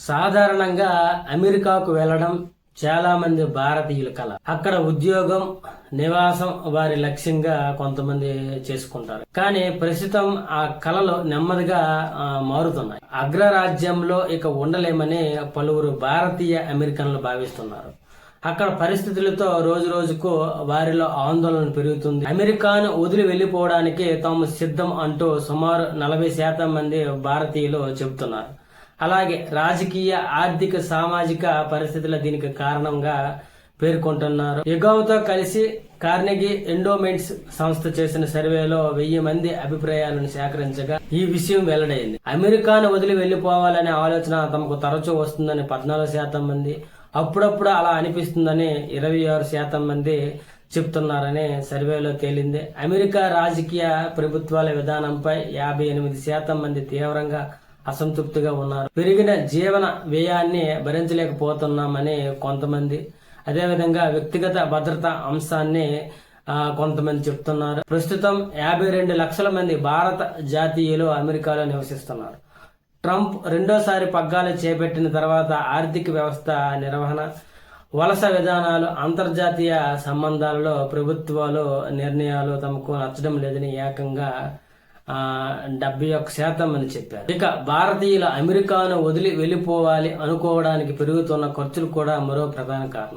సాధారణంగా అమెరికాకు వెళ్లడం చాలా మంది భారతీయుల కళ. అక్కడ ఉద్యోగం, నివాసం వారి లక్ష్యంగా కొంతమంది చేసుకుంటారు. కానీ ప్రస్తుతం ఆ కళలు నెమ్మదిగా మారుతున్నాయి. అగ్రరాజ్యంలో ఇక ఉండలేమని పలువురు భారతీయ అమెరికన్లు భావిస్తున్నారు. అక్కడ పరిస్థితులతో రోజు రోజుకు వారిలో ఆందోళన పెరుగుతుంది. అమెరికాను వదిలి వెళ్లిపోవడానికి తాము సిద్ధం అంటూ సుమారు 40% మంది భారతీయులు చెబుతున్నారు. అలాగే రాజకీయ, ఆర్థిక, సామాజిక పరిస్థితులు దీనికి కారణంగా పేర్కొంటున్నారు. యుగవ్తో కలిసి కార్నెగీ ఎండోమెంట్స్ సంస్థ చేసిన సర్వేలో 1000 మంది అభిప్రాయాలను సేకరించగా ఈ విషయం వెల్లడైంది. అమెరికాను వదిలి వెళ్లిపోవాలనే ఆలోచన తమకు తరచూ వస్తుందని 14% మంది, అప్పుడప్పుడు అలా అనిపిస్తుందని 26% మంది చెప్తున్నారని సర్వేలో తేలింది. అమెరికా రాజకీయ, ప్రభుత్వాల విధానంపై 58% మంది తీవ్రంగా అసంతృప్తిగా ఉన్నారు. పెరిగిన జీవన వ్యయాన్ని భరించలేకపోతున్నామని కొంతమంది, అదేవిధంగా వ్యక్తిగత భద్రతా అంశాన్ని కొంతమంది చెప్తున్నారు. ప్రస్తుతం 52 లక్షల మంది భారత జాతీయులు అమెరికాలో నివసిస్తున్నారు. ట్రంప్ రెండోసారి పగ్గాలు చేపట్టిన తర్వాత ఆర్థిక వ్యవస్థ నిర్వహణ, వలస విధానాలు, అంతర్జాతీయ సంబంధాలలో ప్రభుత్వాలు నిర్ణయాలు తమకు నచ్చడం లేదని ఏకంగా 71% మంది చెప్పారు. ఇక భారతీయులు అమెరికాను వదిలి వెళ్లిపోవాలి అనుకోవడానికి పెరుగుతున్న ఖర్చులు కూడా మరో ప్రధాన కారణం.